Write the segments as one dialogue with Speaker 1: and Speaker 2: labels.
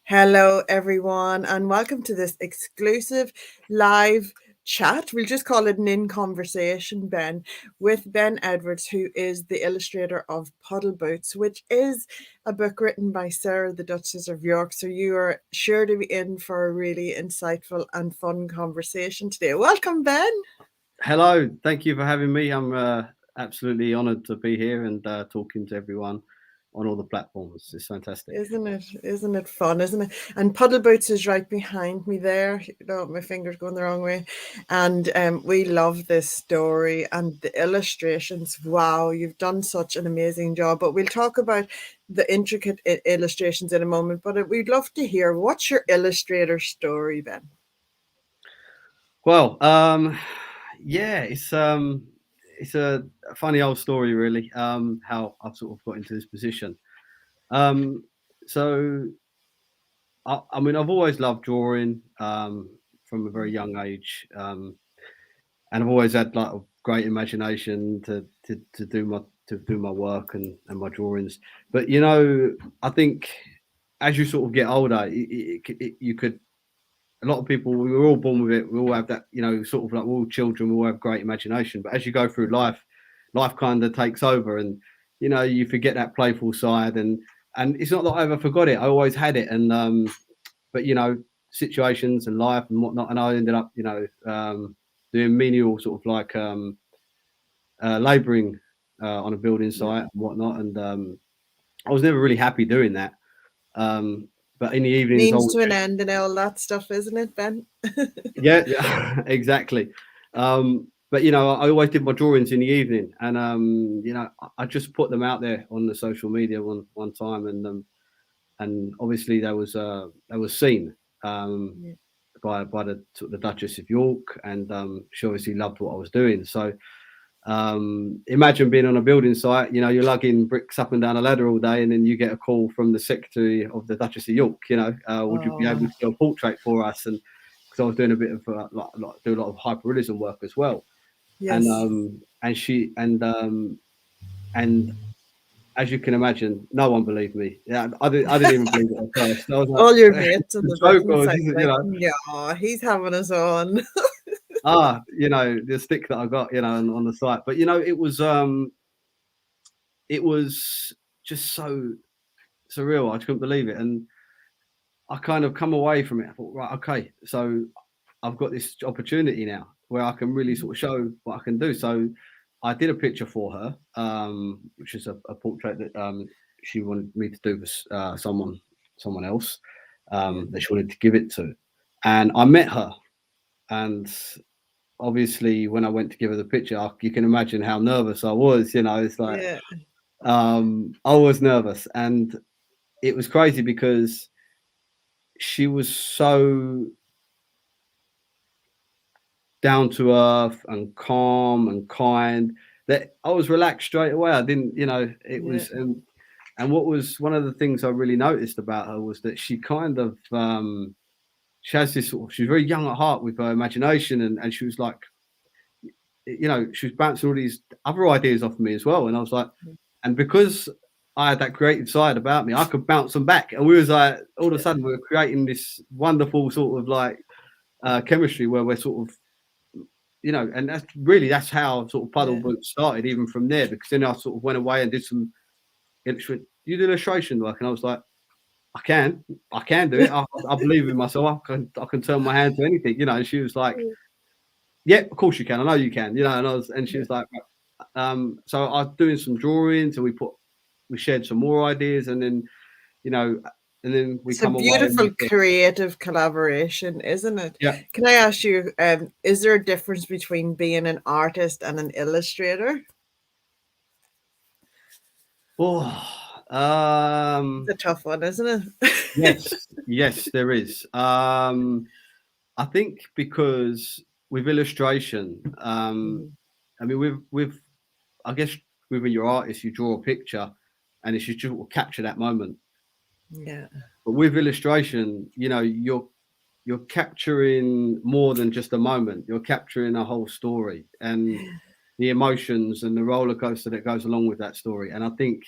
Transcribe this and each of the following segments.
Speaker 1: Hello, everyone, and welcome to this exclusive live chat. We'll just call it an in conversation, Ben, with Ben Edwards, who is the illustrator of Puddle Boots, which is a book written by Sarah, the Duchess of York. So you are sure to be in for a really insightful and fun conversation today. Welcome, Ben.
Speaker 2: Hello, thank you for having me. I'm absolutely honoured to be here and talking to everyone on all the platforms. It's fantastic.
Speaker 1: Isn't it? Isn't it fun? Isn't it? And Puddle Boots is right behind me there. My finger's going the wrong way. And we love this story and the illustrations. Wow, you've done such an amazing job. But we'll talk about the intricate illustrations in a moment. But we'd love to hear, what's your illustrator story, Ben?
Speaker 2: Well, yeah, it's a funny old story, really. How I've sort of got into this position. Um, so, I mean, I've always loved drawing from a very young age, and I've always had like a great imagination to do my work and my drawings. But I think as you sort of get older, you could. A lot of people, we were all born with it. We all have that, sort of like all children. We all have great imagination. But as you go through life kind of takes over, and you forget that playful side. And it's not that I ever forgot it. I always had it. And but situations and life and whatnot. And I ended up, doing menial sort of like labouring on a building site and whatnot. And I was never really happy doing that. But in the evenings,
Speaker 1: Means to an end and all that stuff, isn't it, Ben?
Speaker 2: yeah, exactly. But I always did my drawings in the evening, and I just put them out there on the social media one time, and obviously they was seen by the Duchess of York, and she obviously loved what I was doing. So imagine being on a building site, you're lugging bricks up and down a ladder all day, and then you get a call from the secretary of the Duchess of York, would you be able to do a portrait for us? And because I was doing a bit of do a lot of hyperrealism work as well.
Speaker 1: Yes.
Speaker 2: And she and as you can imagine, no one believed me. Yeah, I didn't even believe it at first. I was like,
Speaker 1: All your mates on the
Speaker 2: joke,
Speaker 1: building
Speaker 2: or
Speaker 1: site, like, yeah, he's having us on.
Speaker 2: the stick that I got, on the site. But it was just so surreal. I couldn't believe it, and I kind of come away from it. I thought, right, okay, so I've got this opportunity now where I can really sort of show what I can do. So I did a picture for her, which is a portrait that she wanted me to do for someone else that she wanted to give it to, and I met her, and obviously when I went to give her the picture, you can imagine how nervous I was. It's like I was nervous, and it was crazy because she was so down to earth and calm and kind that I was relaxed straight away. I didn't, it was, and what was one of the things I really noticed about her was that she kind of, she has this sort of, she's very young at heart with her imagination, and she was like, she was bouncing all these other ideas off of me as well. And I was like, and because I had that creative side about me, I could bounce them back. And we was like, all of a sudden we were creating this wonderful sort of like chemistry where we're sort of, and that's how sort of Puddle Boots started, even from there, because then I sort of went away and did some illustration work, and I was like, I can do it. I believe in myself. I can turn my hand to anything, And she was like, yeah, of course you can. I know you can, and she was like, so I was doing some drawings, and we shared some more ideas, and then, and then we come away.
Speaker 1: It's a beautiful creative collaboration, isn't it?
Speaker 2: Yeah.
Speaker 1: Can I ask you, is there a difference between being an artist and an illustrator?
Speaker 2: Oh,
Speaker 1: It's a tough one, isn't
Speaker 2: it? Yes, there is. I think because with illustration, I mean, with I guess with your artist, you draw a picture, and it's just will capture that moment.
Speaker 1: Yeah.
Speaker 2: But with illustration, you're capturing more than just a moment. You're capturing a whole story and the emotions and the roller coaster that goes along with that story. And I think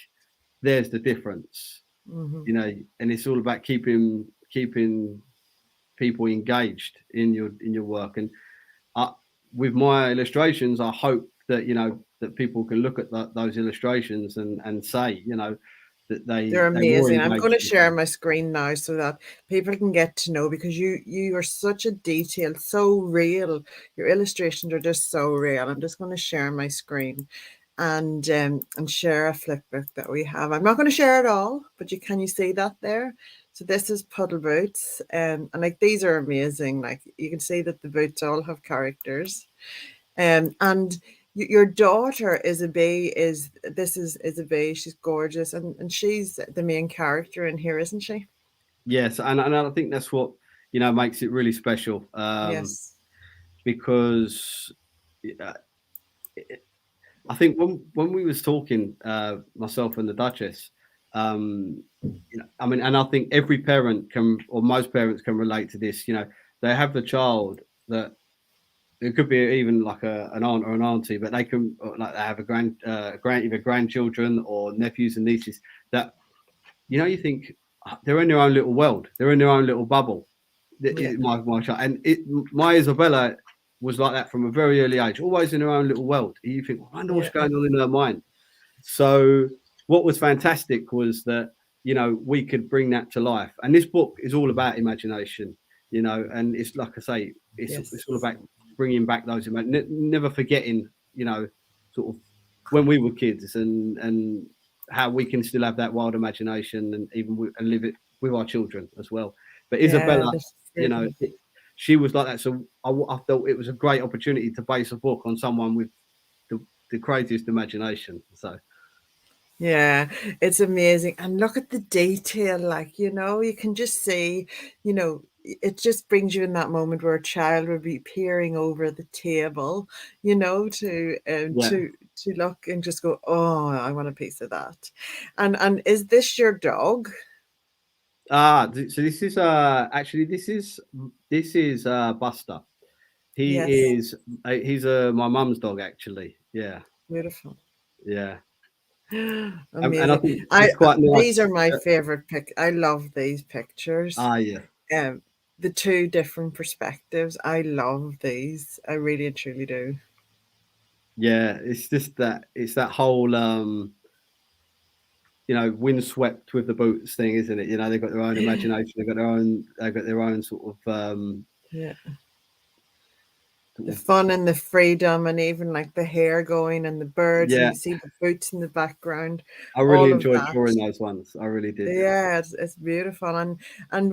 Speaker 2: there's the difference, and it's all about keeping keeping people engaged in your work. And with my illustrations, I hope that that people can look at those illustrations and say that
Speaker 1: They're
Speaker 2: they were
Speaker 1: amazing. I'm going
Speaker 2: engaged
Speaker 1: to
Speaker 2: with
Speaker 1: share
Speaker 2: them.
Speaker 1: my screen now so that people can get to know, because you are such a detail, so real. Your illustrations are just so real. I'm just going to share my screen and share a flip book that we have. I'm not going to share it all, but can you see that there? So this is Puddle Boots, and like these are amazing. Like you can see that the boots all have characters. And your daughter Isabella is Isabella. She's gorgeous, and she's the main character in here, isn't she?
Speaker 2: Yes, and I think that's what makes it really special,
Speaker 1: Yes.
Speaker 2: because uh, I think when we was talking, myself and the Duchess, I mean, and I think every parent can, or most parents can relate to this. They have the child that it could be even like an aunt or an auntie, but they can, like, they have either grandchildren or nephews and nieces that you think they're in their own little world, they're in their own little bubble.
Speaker 1: Yeah.
Speaker 2: My child, and my Isabella was like that from a very early age, always in her own little world. You think, I wonder what's
Speaker 1: Yeah.
Speaker 2: going on in her mind. So what was fantastic was that we could bring that to life, and this book is all about imagination, and it's like I say, it's all
Speaker 1: Yes.
Speaker 2: about bringing back those never forgetting, sort of when we were kids, and how we can still have that wild imagination and and live it with our children as well. But
Speaker 1: Yeah.
Speaker 2: Isabella,
Speaker 1: There's
Speaker 2: you know,
Speaker 1: freedom.
Speaker 2: it, she was like that. So I felt it was a great opportunity to base a book on someone with the craziest imagination. So
Speaker 1: Yeah, it's amazing. And look at the detail, like, you can just see, it just brings you in that moment where a child would be peering over the table,
Speaker 2: yeah.
Speaker 1: to look and just go, oh, I want a piece of that. And is this your dog?
Speaker 2: So this is actually this is Buster. He
Speaker 1: Yes,
Speaker 2: is he's my mum's dog actually. Yeah,
Speaker 1: beautiful.
Speaker 2: yeah. And I
Speaker 1: Amazing.
Speaker 2: think
Speaker 1: I
Speaker 2: it's quite
Speaker 1: These are
Speaker 2: nice.
Speaker 1: my favorite pic. I love these pictures.
Speaker 2: Yeah,
Speaker 1: Um, the two different perspectives. I love these. I really and truly do.
Speaker 2: yeah. It's just that it's that whole windswept with the boots thing, isn't it? They've got their own imagination. They've got their own sort of
Speaker 1: Yeah. The
Speaker 2: sort of
Speaker 1: fun and the freedom, and even like the hair going and the birds, and
Speaker 2: yeah.
Speaker 1: you see the boots in the background,
Speaker 2: I really
Speaker 1: all of
Speaker 2: enjoyed
Speaker 1: that.
Speaker 2: drawing those ones. I really did.
Speaker 1: Yeah, it's beautiful. And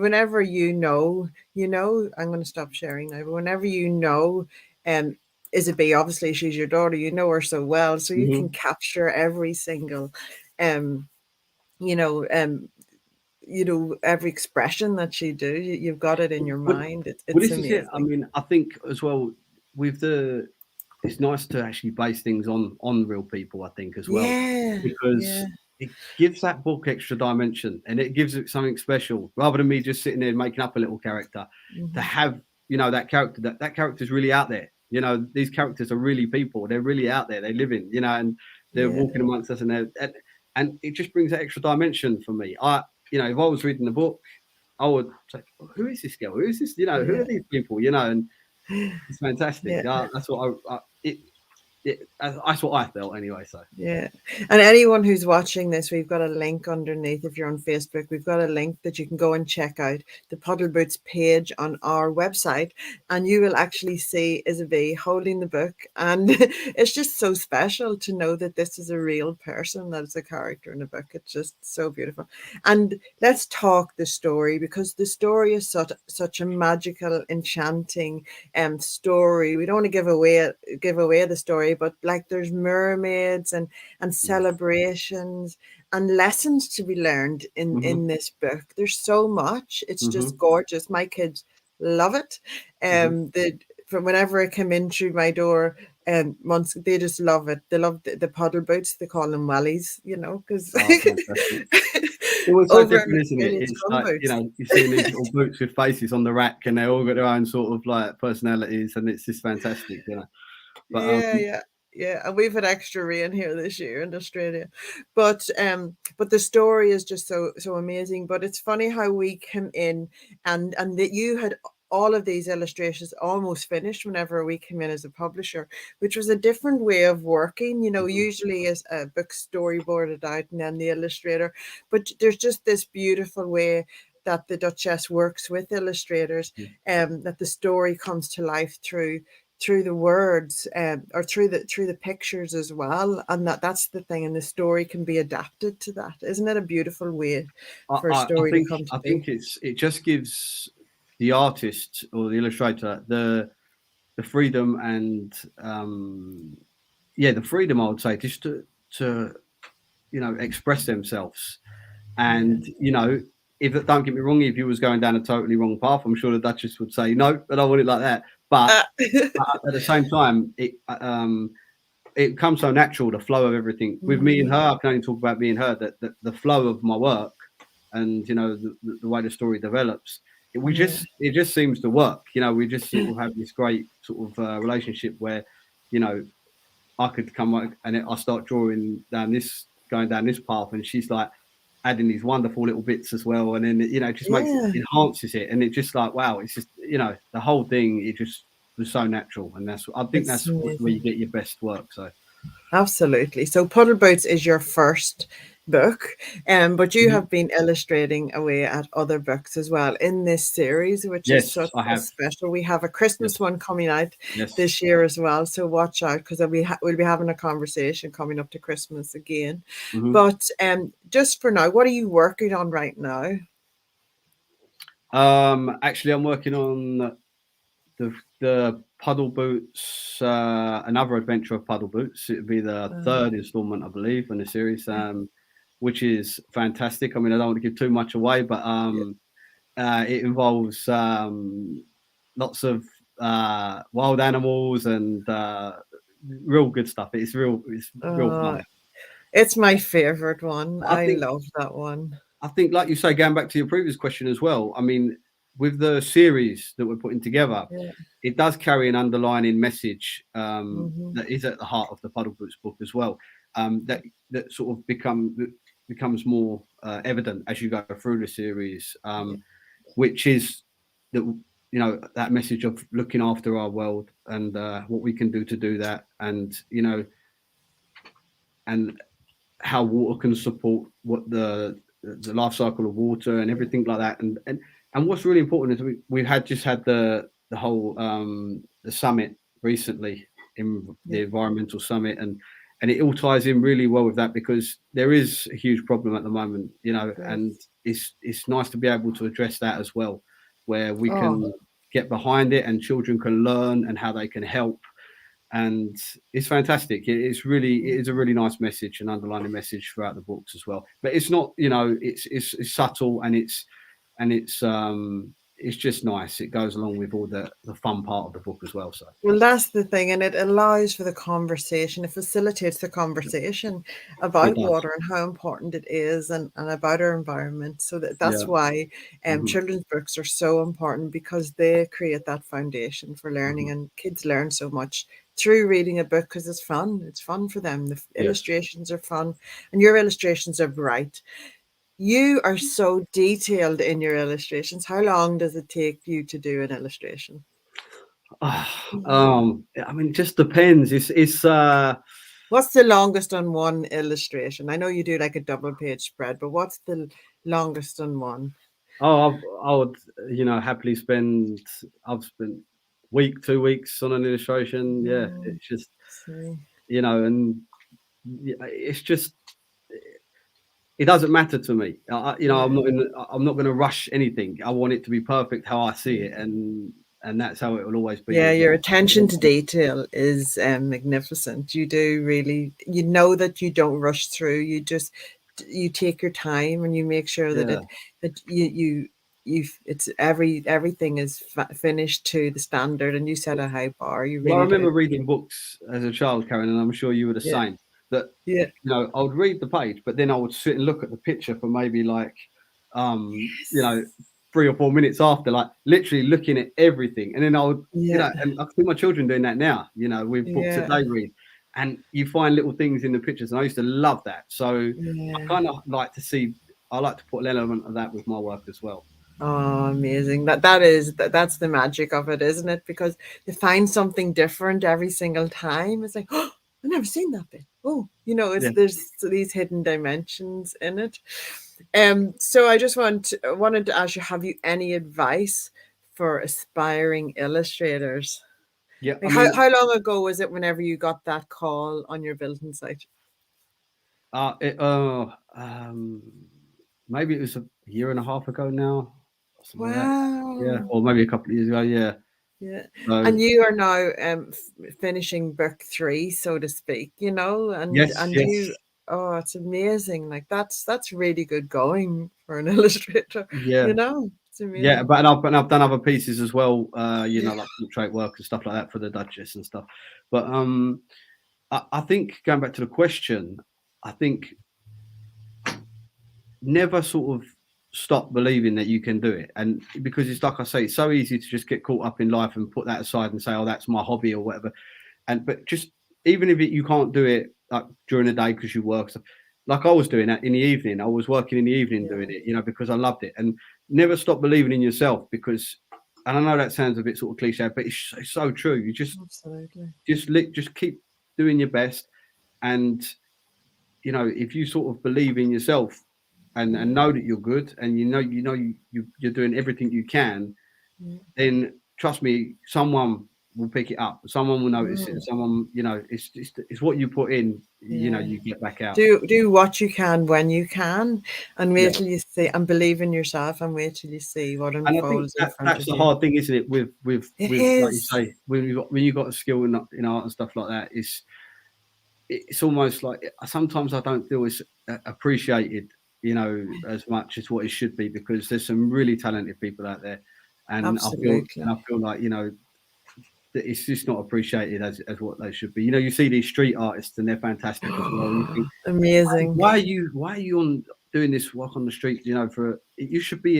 Speaker 1: whenever I'm going to stop sharing now, but whenever um, Isabel, obviously she's your daughter, you know her so well, so you can
Speaker 2: Hmm.
Speaker 1: capture every single, um, you know, um, every expression that she do. You've got it in your
Speaker 2: But
Speaker 1: mind.
Speaker 2: well,
Speaker 1: It's
Speaker 2: this is it. I
Speaker 1: amazing.
Speaker 2: mean, I think as well with it's nice to actually base things on real people. I think as well,
Speaker 1: Yeah, yeah.
Speaker 2: because it gives that book extra dimension and it gives it something special rather than me just sitting there making up a little character. To
Speaker 1: Mhm.
Speaker 2: have that character, that character is really out there. These characters are really people. They're really out there. They live in, and they're
Speaker 1: Yeah,
Speaker 2: walking amongst us, and it just brings that extra dimension for me. If I was reading the book, I would say, "Oh, who is this girl? Who is this? Who
Speaker 1: yeah,
Speaker 2: are these people? And it's fantastic.
Speaker 1: yeah,
Speaker 2: That's what that's what I felt anyway. So
Speaker 1: yeah. And anyone who's watching this, we've got a link underneath. If you're on Facebook, we've got a link that you can go and check out the Puddle Boots page on our website, and you will actually see Isabel holding the book. And it's just so special to know that this is a real person, that is a character in a book. It's just so beautiful. And let's talk the story, because the story is such a magical, enchanting story. We don't want to give away the story, but like there's mermaids and
Speaker 2: mm.
Speaker 1: celebrations and lessons to be learned in
Speaker 2: Hmm.
Speaker 1: this book. There's so much. It's just
Speaker 2: Hmm.
Speaker 1: gorgeous. My kids love it.
Speaker 2: Hmm.
Speaker 1: The From whenever I come in through my door, once they just love it. They love the Puddle Boots. They call them wellies, because
Speaker 2: Oh, fantastic. It was so
Speaker 1: over in
Speaker 2: different, isn't it?
Speaker 1: Australia it's
Speaker 2: It's
Speaker 1: gum
Speaker 2: like,
Speaker 1: boots.
Speaker 2: you're seeing these little boots with faces on the rack and they all got their own sort of like personalities and it's just fantastic. But
Speaker 1: Yeah, yeah. Yeah, and we've had extra rain here this year in Australia, but the story is just so amazing. But it's funny how we came in, and that you had all of these illustrations almost finished whenever we came in as a publisher, which was a different way of working. You know,
Speaker 2: Mhm.
Speaker 1: usually is a book storyboarded out and then the illustrator, but there's just this beautiful way that the Duchess works with illustrators, that the story comes to life through the words, or through the pictures as well, and that's the thing, and the story can be adapted to that. Isn't it a beautiful way for a
Speaker 2: I
Speaker 1: story to
Speaker 2: think
Speaker 1: come to
Speaker 2: I
Speaker 1: be?
Speaker 2: think it just gives the artist or the illustrator the freedom and yeah, the freedom, I would say, just to express themselves.
Speaker 1: Yeah.
Speaker 2: And if don't get me wrong, if you was going down a totally wrong path, I'm sure the Duchess would say no, I don't want it like that. But
Speaker 1: Ah.
Speaker 2: at the same time, it comes so natural, the flow of everything. With me and
Speaker 1: Mm,
Speaker 2: her, I can only talk about me and her, that the flow of my work and the way the story develops,
Speaker 1: yeah.
Speaker 2: it just seems to work. We just sort of have this great sort of relationship where you know I could come and I start going down this path, and she's like adding these wonderful little bits as well, and then it just makes
Speaker 1: Yeah,
Speaker 2: enhances it, and it's just like wow, it's just the whole thing. It just was so natural, and I think
Speaker 1: it's
Speaker 2: that's where you
Speaker 1: amazing.
Speaker 2: get your best work. So
Speaker 1: Absolutely. So Puddle Boots is your first book, but you
Speaker 2: mhm.
Speaker 1: have been illustrating away at other books as well in this series, which is
Speaker 2: Yes,
Speaker 1: such
Speaker 2: I
Speaker 1: a
Speaker 2: have.
Speaker 1: special. We have a Christmas
Speaker 2: Yes,
Speaker 1: one coming out
Speaker 2: yes.
Speaker 1: this year as well, so watch out because we'll be having a conversation coming up to Christmas again.
Speaker 2: Hmm.
Speaker 1: But just for now, what are you working on right now?
Speaker 2: Actually, I'm working on the Puddle Boots, another adventure of Puddle Boots. It'd be the
Speaker 1: Uh,
Speaker 2: third installment, I believe, in the series, which is fantastic. I mean, I don't want to give too much away, but
Speaker 1: yeah.
Speaker 2: it involves lots of wild animals and real good stuff. It's real
Speaker 1: Uh,
Speaker 2: fun.
Speaker 1: it's my favorite one.
Speaker 2: I
Speaker 1: I
Speaker 2: think
Speaker 1: love that one.
Speaker 2: I think, like you say, going back to your previous question as well. I mean, with the series that we're putting together,
Speaker 1: Yeah.
Speaker 2: it does carry an underlining message
Speaker 1: Hmm.
Speaker 2: that is at the heart of the Puddle Boots book as well. That sort of becomes more evident as you go through the series,
Speaker 1: Yeah.
Speaker 2: which is that that message of looking after our world and what we can do to do that, and and how water can support what the life cycle of water and
Speaker 1: Yeah.
Speaker 2: everything like that. And what's really important is we've just had the whole the summit recently, in
Speaker 1: Yeah.
Speaker 2: the environmental summit, and it all ties in really well with that, because there is a huge problem at the moment,
Speaker 1: There
Speaker 2: and
Speaker 1: is.
Speaker 2: it's nice to be able to address that as well, where we
Speaker 1: Oh,
Speaker 2: can get behind it and children can learn and how they can help, and it's fantastic. It is a really nice message, an underlining message throughout the books as well. But it's not, it's subtle, and it's just nice. It goes along with all the fun part of the book as well. So
Speaker 1: well, that's the thing, and it allows for the conversation. It facilitates the conversation
Speaker 2: it
Speaker 1: about
Speaker 2: does.
Speaker 1: water and how important it is, and about our environment. So that's
Speaker 2: Yeah.
Speaker 1: why
Speaker 2: Hmm.
Speaker 1: children's books are so important, because they create that foundation for learning,
Speaker 2: Hmm.
Speaker 1: and kids learn so much through reading a book because it's fun. It's fun for them. The
Speaker 2: Yes.
Speaker 1: illustrations are fun, and your illustrations are bright. You are so detailed in your illustrations. How long does it take you to do an illustration?
Speaker 2: I mean, it just depends. It's
Speaker 1: What's the longest on one illustration? I know you do like a double page spread, but what's the longest on one?
Speaker 2: I would happily spend. I've spent week, 2 weeks on an illustration. Yeah,
Speaker 1: Mm,
Speaker 2: it's just
Speaker 1: see.
Speaker 2: and yeah, it's just it doesn't matter to me.
Speaker 1: Yeah,
Speaker 2: I'm not going to rush anything. I want it to be perfect how I see it,
Speaker 1: yeah.
Speaker 2: and that's how it will always be
Speaker 1: Yeah,
Speaker 2: with me.
Speaker 1: your attention to detail is magnificent. You do really, you know that you don't rush through. You take your time, and you make sure that
Speaker 2: Yeah.
Speaker 1: it's everything is finished to the standard, and you set a high bar. You
Speaker 2: Well, I
Speaker 1: really do.
Speaker 2: remember reading books as a child, Karen, and I'm sure you were the
Speaker 1: Yeah,
Speaker 2: same. That
Speaker 1: yeah.
Speaker 2: I would read the page, but then I would sit and look at the picture for maybe like, you
Speaker 1: Yes.
Speaker 2: know, 3 or 4 minutes after, like literally looking at everything, and then I would,
Speaker 1: Yeah,
Speaker 2: and I see my children doing that now. With books that
Speaker 1: yeah.
Speaker 2: they read, and you find little things in the pictures, and I used to love that. So I
Speaker 1: Yeah.
Speaker 2: kind of like to see. I like to put an element of that with my work as well.
Speaker 1: Oh, amazing. That's the magic of it, isn't it? Because you find something different every single time. It's like, oh, I've never seen that bit. Oh,
Speaker 2: Yeah,
Speaker 1: there's these hidden dimensions in it. So I just wanted to ask you, have you any advice for aspiring illustrators?
Speaker 2: yeah. I
Speaker 1: Like
Speaker 2: mean,
Speaker 1: how long ago was it whenever you got that call on your building site?
Speaker 2: uh, it, maybe it was a year and a half ago now, or something like that. Yeah,
Speaker 1: Wow.
Speaker 2: or maybe a couple of years ago. Yeah.
Speaker 1: Yeah.
Speaker 2: So
Speaker 1: And you are now finishing book 3, so to speak,
Speaker 2: yes,
Speaker 1: and
Speaker 2: yes,
Speaker 1: oh, it's amazing. Like that's really good going for an illustrator,
Speaker 2: yeah,
Speaker 1: It's
Speaker 2: yeah.
Speaker 1: amazing.
Speaker 2: But I've done other pieces as well.
Speaker 1: Yeah.
Speaker 2: Like portrait work and stuff like that for the Duchess and stuff. But I think going back to the question, I think never sort of stop believing that you can do it. And because it's like I say, it's so easy to just get caught up in life and put that aside and say, oh, that's my hobby or whatever. But just even if you can't do it like during the day because you work, so, like I was doing that in the evening. I was working in the evening doing
Speaker 1: Yeah,
Speaker 2: it, because I loved it. And never stop believing in yourself because, and I know that sounds a bit sort of cliche, but it's so true. You
Speaker 1: absolutely.
Speaker 2: just keep doing your best, and if you sort of believe in yourself and
Speaker 1: Yeah,
Speaker 2: know that you're good, and you're doing everything you can,
Speaker 1: yeah.
Speaker 2: then trust me, someone will pick it up. Someone will notice it.
Speaker 1: Mm,
Speaker 2: Someone, it's what you put in.
Speaker 1: yeah.
Speaker 2: You get back out.
Speaker 1: Do what you can when you can, and
Speaker 2: Yeah,
Speaker 1: wait till you see, and believe in yourself, and wait till you see what
Speaker 2: and I think
Speaker 1: unfolds in
Speaker 2: that
Speaker 1: front
Speaker 2: that's
Speaker 1: of
Speaker 2: the
Speaker 1: you.
Speaker 2: hard thing, isn't it?
Speaker 1: It
Speaker 2: With like you
Speaker 1: is.
Speaker 2: say, when you got a skill in art and stuff like that, it's almost like sometimes I don't feel it's appreciated, as much as what it should be, because there's some really talented people out there, and
Speaker 1: Absolutely.
Speaker 2: I feel like that it's just not appreciated as what they should be. You see these street artists and they're fantastic as well. And you think,
Speaker 1: Amazing.
Speaker 2: why are you on doing this work on the street? For you should be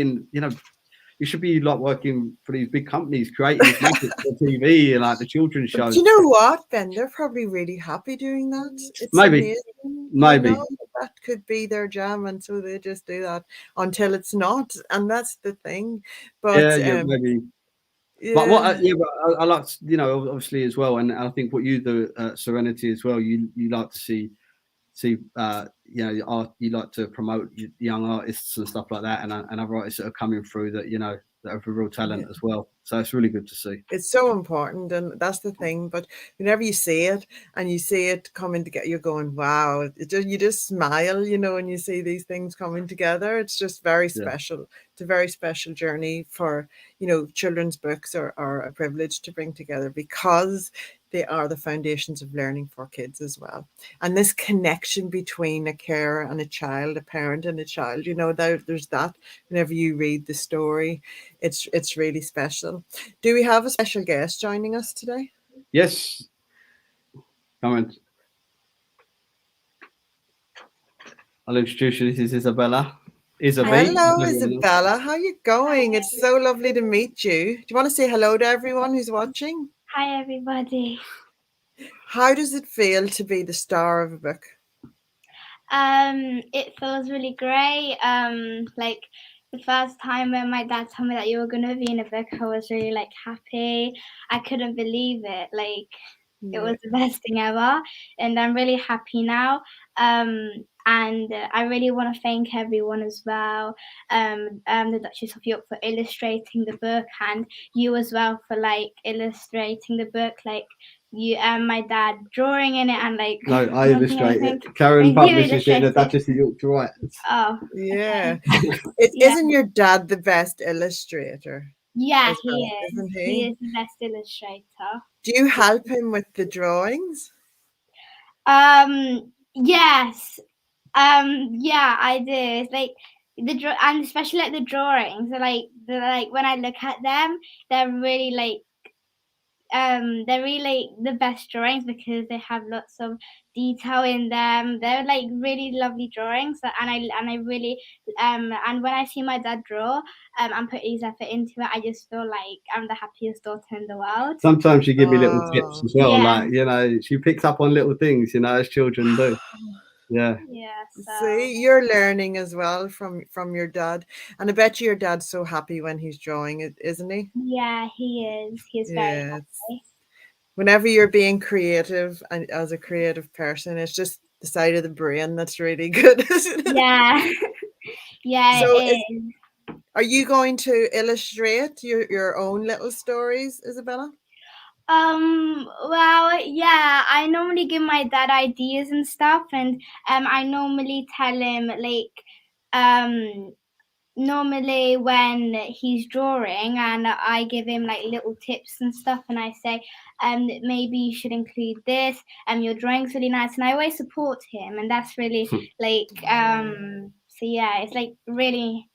Speaker 2: you should be like working for these big companies, creating this magic for TV and like the children's
Speaker 1: But
Speaker 2: shows.
Speaker 1: you know what, Ben? They're probably really happy doing that. It's
Speaker 2: Maybe,
Speaker 1: amazing,
Speaker 2: maybe,
Speaker 1: that could be their jam, and so they just do that until it's not, and that's the thing.
Speaker 2: yeah,
Speaker 1: But
Speaker 2: yeah, maybe. But
Speaker 1: yeah,
Speaker 2: yeah, but I like obviously as well, and I think what you do at Serenity as well. You like to see you like to promote young artists and stuff like that, and other artists that are coming through that that have a real talent
Speaker 1: yeah.
Speaker 2: as well. So it's really good to see.
Speaker 1: It's so important, and that's the thing. But whenever you see it and you see it coming together, you're going, "Wow!" You just smile, when you see these things coming together. It's just very
Speaker 2: Yeah,
Speaker 1: special. It's a very special journey for children's books are a privilege to bring together because they are the foundations of learning for kids as well. And this connection between a carer and a child, a parent and a child, there's that. Whenever you read the story, it's really special. Do we have a special guest joining us today?
Speaker 2: yes. Come on, I'll introduce you. This is Isabella. Isabi.
Speaker 1: Hello, Isabella. How you going? It's so lovely to meet you. Do you want to say hello to everyone who's watching?
Speaker 3: Hi, everybody.
Speaker 1: How does it feel to be the star of a book?
Speaker 3: It feels really great. Like the first time when my dad told me that you were gonna be in a book, I was really happy. I couldn't believe it. It
Speaker 1: Yeah,
Speaker 3: was the best thing ever, and I'm really happy now. And I really want to thank everyone as well. The Duchess of York for illustrating the book, and you as well for illustrating the book. You and my dad drawing in it, and
Speaker 2: No, I
Speaker 3: nothing,
Speaker 2: illustrate
Speaker 3: anything.
Speaker 2: it. Karen
Speaker 3: You
Speaker 2: publishes it in the
Speaker 3: illustrated.
Speaker 2: Duchess of York to write.
Speaker 3: Oh,
Speaker 1: yeah.
Speaker 3: okay.
Speaker 1: It
Speaker 3: Yeah.
Speaker 1: isn't your dad the best illustrator
Speaker 3: Yeah,
Speaker 1: as
Speaker 3: he
Speaker 1: well,
Speaker 3: is.
Speaker 1: isn't
Speaker 3: He
Speaker 1: he?
Speaker 3: is the best illustrator.
Speaker 1: Do you help him with the drawings?
Speaker 3: Yes. Yeah, I do. It's and especially the drawings. When I look at them, they're really they're really like the best drawings because they have lots of detail in them. They're like really lovely drawings, and I really and when I see my dad draw and put his effort into it, I just feel like I'm the happiest daughter in the world.
Speaker 2: Sometimes she give me little tips
Speaker 1: Oh,
Speaker 2: as well,
Speaker 3: Yeah,
Speaker 2: like, you know, she picks up on little things, you know, as children do. Yeah.
Speaker 3: yeah. So
Speaker 1: see, you're learning as well from your dad, and I bet you your dad's so happy when he's drawing it, isn't he?
Speaker 3: yeah, he is. He's very
Speaker 1: Yeah.
Speaker 3: happy.
Speaker 1: Whenever you're being creative and as a creative person, it's just the side of the brain that's really good, isn't it?
Speaker 3: Yeah, yeah,
Speaker 1: So,
Speaker 3: it is.
Speaker 1: are you going to illustrate your own little stories, Isabella?
Speaker 3: Well, yeah, I normally give my dad ideas and stuff, and I normally tell him like, um, normally when he's drawing, and I give him like little tips and stuff, and I say, maybe you should include this, your drawing's really nice, and I always support him, and that's really like, so yeah, it's like really,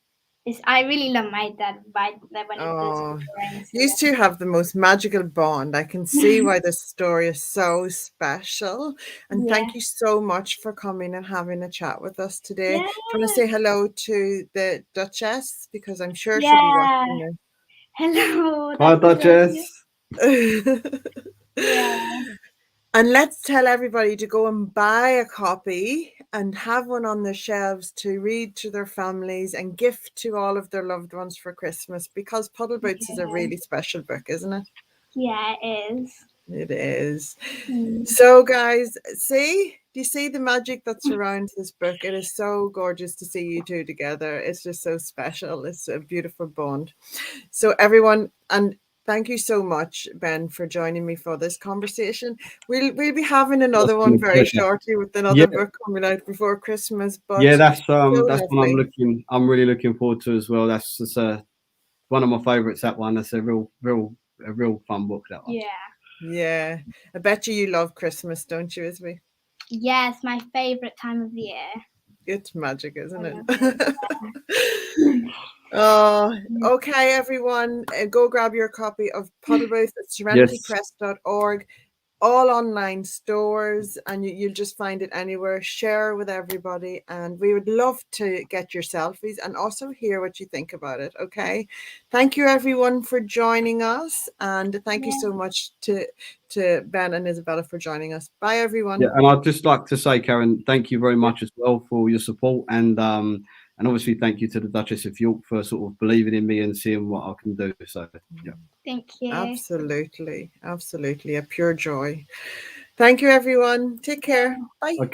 Speaker 3: I really love my dad by that when he does
Speaker 1: Oh,
Speaker 3: drawings. So
Speaker 1: you two have the most magical bond. I can see why this story is so special. And
Speaker 3: yeah,
Speaker 1: thank you so much for coming and having a chat with us today.
Speaker 3: yeah,
Speaker 1: Do you want to say hello to the Duchess? Because I'm sure she'll be
Speaker 3: yeah.
Speaker 1: watching
Speaker 3: Hello,
Speaker 2: Hi,
Speaker 3: that's lovely.
Speaker 2: Duchess.
Speaker 1: this.
Speaker 3: Yeah,
Speaker 1: And let's tell everybody to go and buy a copy and have one on their shelves to read to their families and gift to all of their loved ones for Christmas, because Puddle Boots is a
Speaker 3: yeah,
Speaker 1: really special book, isn't it?
Speaker 3: yeah, it is.
Speaker 1: It is.
Speaker 3: Mm.
Speaker 1: So, guys, see? Do you see the magic that surrounds this book? It is so gorgeous to see you two together. It's just so special. It's a beautiful bond. So, everyone, and thank you so much, Ben, for joining me for this conversation. We'll be having
Speaker 2: That's
Speaker 1: another
Speaker 2: been
Speaker 1: one
Speaker 2: a
Speaker 1: very
Speaker 2: pleasure.
Speaker 1: shortly with
Speaker 2: Yeah,
Speaker 1: another book coming out before Christmas, but
Speaker 2: yeah,
Speaker 1: so
Speaker 2: that's one
Speaker 1: lovely.
Speaker 2: I'm really looking forward to as well. That's just one of my favourites. That one. That's a real fun book. That one.
Speaker 3: Yeah.
Speaker 1: Yeah. I bet you love Christmas, don't you, Isby?
Speaker 3: Yes, my favorite time of the year.
Speaker 1: It's magic,
Speaker 3: I
Speaker 1: isn't
Speaker 3: love it.
Speaker 1: it? Oh, okay, everyone. Go grab your copy of Puddle Boots at
Speaker 2: Yes.
Speaker 1: serenitypress.org. All online stores, and you'll just find it anywhere. Share with everybody, and we would love to get your selfies and also hear what you think about it. Okay, thank you everyone for joining us, and thank you
Speaker 3: Yeah.
Speaker 1: so much to Ben and Isabella for joining us. Bye
Speaker 2: Yeah,
Speaker 1: everyone.
Speaker 2: and I'd just like to say, Karen, thank you very much as well for your support, and obviously thank you to the Duchess of York for sort of believing in me and seeing what I can do. So yeah.
Speaker 3: Thank you.
Speaker 1: Absolutely, absolutely, a pure joy. Thank you everyone. Take care. Bye.
Speaker 2: Okay.